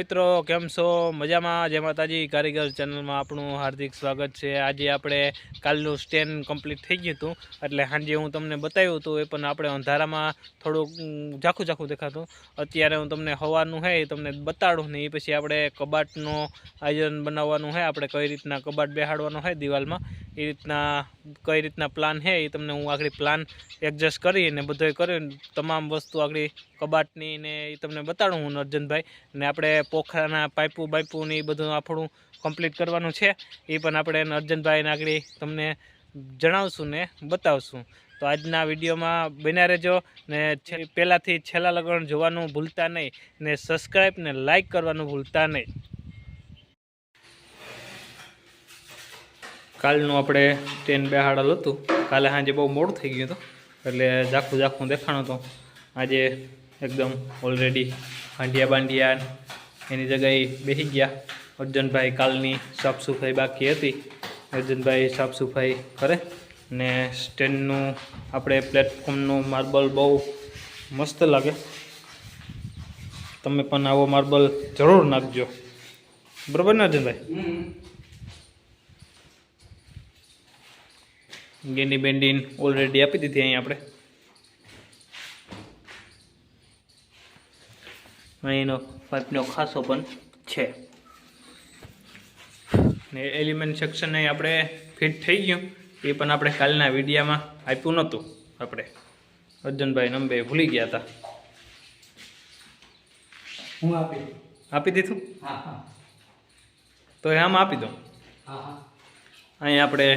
મિત્રો, કેમ છો? મજામાં? જય માતાજી. કારીગર ચેનલમાં આપણું હાર્દિક સ્વાગત છે। આજે આપણે કાલનું સ્ટેન્ડ કમ્પ્લીટ થઈ ગયું હતું, એટલે સાંજે હું તમને બતાવ્યું હતું, એ પણ આપણે અંધારામાં થોડુંક ઝાખું દેખાતું। અત્યારે હું તમને સવારનું છે એ તમને બતાડું ને એ પછી આપણે કબાટનો આયોજન બનાવવાનું છે। આપણે કઈ રીતના કબાટ બેહાડવાનો છે દિવાલમાં, એ રીતના કઈ રીતના પ્લાન છે એ તમને હું આગળ પ્લાન એડજસ્ટ કરીને બધોય કરીને તમામ વસ્તુ આગળ કબાટની ને એ તમને બતાડું હું અર્જનભાઈ ને। આપણે પોખરાના પાઇપો ને એ બધું આપણું કમ્પ્લીટ કરવાનું છે, એ પણ આપણે અર્જનભાઈને આગળ તમને જણાવશું ને બતાવશું। તો આજના વિડીયોમાં બન્યા રહેજો ને પહેલાંથી છેલ્લા લગન જોવાનું ભૂલતા નહીં ને સબસ્ક્રાઈબ ને લાઈક કરવાનું ભૂલતા નહીં। કાલનું આપણે સ્ટેન્ડ બેહાડેલ હતું, કાલે સાંજે બહુ મોડું થઈ ગયું હતું એટલે ઝાખું દેખાણું હતું। આજે એકદમ ઓલરેડી હાંડિયા બાંડિયા એની જગ્યાએ બેસી ગયા। અર્જનભાઈ કાલની સાફ સફાઈ બાકી હતી, અર્જનભાઈ સાફ સફાઈ કરે ને સ્ટેન્ડનું આપણે પ્લેટફોર્મનું માર્બલ બહુ મસ્ત લાગે। તમે પણ આવો માર્બલ જરૂર નાખજો, બરાબર ને અર્જનભાઈ? ગેંડી બેન્ડીન ઓલરેડી આપી દીધી અહીં આપણે। અહીંનો પાઇપનો ખાસો પણ છે ને એલિમેન્ટ સેક્શન અહીં આપણે ફિટ થઈ ગયું, એ પણ આપણે કાલના વિડીયામાં આપ્યું નહોતું। આપણે અર્જનભાઈ નંબે ભૂલી ગયા હતા। હું આપી દીધું? હા, તો આમાં આપી દો। અહીં આપણે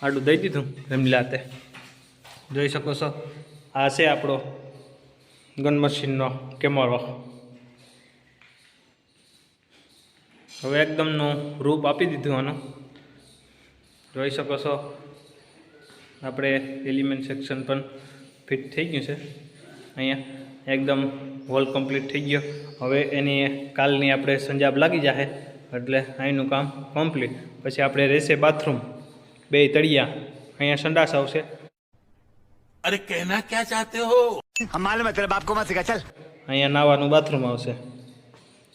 આડું દઈ દીધું રમલાતે, જોઈ શકો છો। આ છે આપણો ગન મશીનનો કેમેરો। હવે એકદમનું રૂપ આપી દીધું આનું, જોઈ શકો છો। આપણે એલિમેન્ટ સેક્શન પણ ફિટ થઈ ગયું છે અહીંયા, એકદમ હોલ કમ્પ્લીટ થઈ ગયો। હવે એની કાલની આપણે સંજાબ લાગી જશે એટલે અહીંનું કામ કમ્પ્લીટ। પછી આપણે રહેશે બાથરૂમ, બે તળિયા, અહીંયા સંડાસ આવશે। अरे कहना क्या चाहते हो? हम मालूम है तेरे बाप को मत सिखा चल। અહીંયા નાવાનું બાથરૂમ આવશે,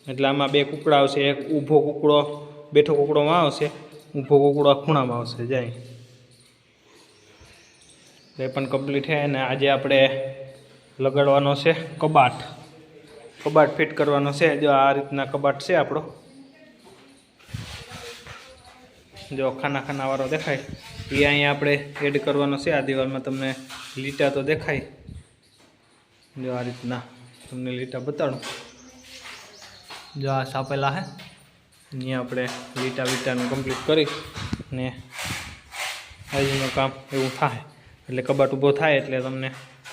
એટલે આમાં બે કુકડા આવશે। એક ઊભો કુકડો બેઠો કુકડોમાં આવશે, ઊભો કુકડો ખૂણામાં આવશે જાય। એ પણ કમ્પ્લીટ છે અને આજે આપણે લગાડવાનો છે કબાટ ફિટ કરવાનો છે। જો આ રીતના કબાટ છે આપણો, જો ખાનાવાળો દેખાય એ અહીંયા આપણે એડ કરવાનો છે। આ દિવાલમાં તમને લીટા તો દેખાય, જો આ રીતના તમને લીટા બતાડું, જો આ સાપેલા હે અહીંયા આપણે લીટાનું કમ્પ્લીટ કરી ને આજનું કામ એવું થાય એટલે કબાટ ઊભો થાય એટલે તમને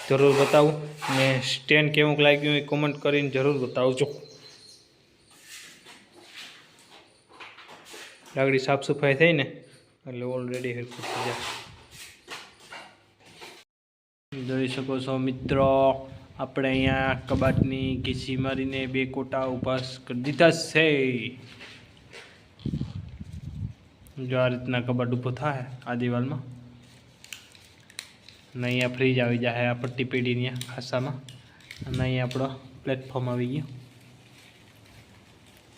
જરૂર બતાવું ને સ્ટેન્ડ કેવું લાગ્યું એ કોમેન્ટ કરીને જરૂર બતાવજો। આગળ સાફ સફાઈ થઈને એટલે ઓલરેડી હેરકુટ થઈ જાય, જોઈ શકો છો મિત્રો। આપણે અહીંયા કબાટની ઘીસી મારીને બે કોટા ઊભા કરી દીધા છે। જો આ રીતના કબાટ ઊભો થાય આ દિવાલમાં અને અહીંયા ફ્રીજ આવી જાય આ પટ્ટી પેઢીની ખાસામાં, અને અહીંયા આપણો પ્લેટફોર્મ આવી ગયો।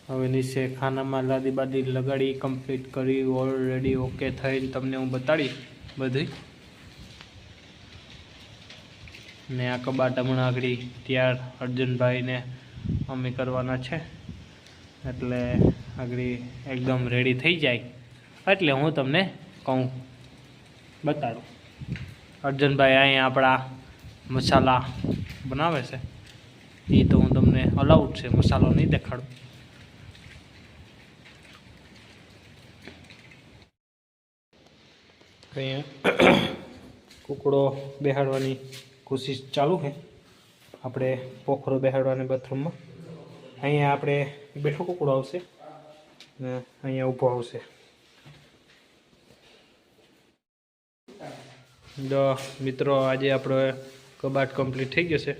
હવે નીચે ખાનામાં લાદી બાદી લગાડી કમ્પ્લીટ કરી ઓલરેડી ઓકે થઈને તમને હું બતાડી બધું ને। આ કબાટ હમણાં આગળ ત્યાર અર્જનભાઈને અમે કરવાના છે, એટલે આગળ એકદમ રેડી થઈ જાય એટલે હું તમને કહું બતાડું। અર્જનભાઈ અહીંયા આપણા મસાલા બનાવે છે, એ તો હું તમને અલાઉડ છે, મસાલો નહીં દેખાડું। અહીંયા કુકડો બેહાડવાની કોશિશ ચાલુ છે, આપણે પોખરો બેહાડવાની બાથરૂમમાં। અહીંયા આપણે બેઠો કુકડો આવશે ને અહીંયા ઊભો આવશે। જો મિત્રો, આજે આપણો કબાટ કમ્પ્લીટ થઈ ગયો છે।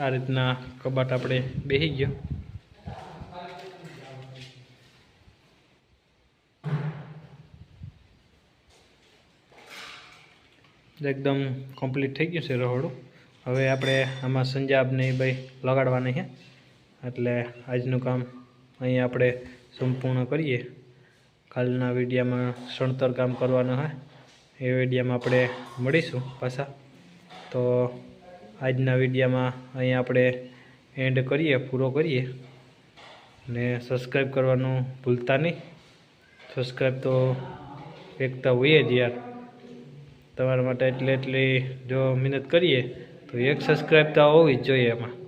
આ રીતના કબાટ આપણે બેસી ગયો। એકદમ કમ્પ્લીટ થઈ ગયું છે રહોડું. હવે આપણે આમાં સંજાબને એ ભાઈ લગાડવાની છે, એટલે આજનું કામ અહીં આપણે સંપૂર્ણ કરીએ. કાલના વિડીયામાં સણતર કામ કરવાનું હોય એ વિડીયામાં આપણે મળીશું પાછા. તો આજના વિડીયામાં અહીં આપણે એન્ડ કરીએ, પૂરો કરીએ. ને સબસ્ક્રાઈબ કરવાનું ભૂલતા નહીં. સબસ્ક્રાઈબ તો એકતા હોઈએ જ યાર, તમારા માટે એટલી જો મહેનત કરીએ તો એક સબસ્ક્રાઈબ તો હોવી જ જોઈએ એમાં.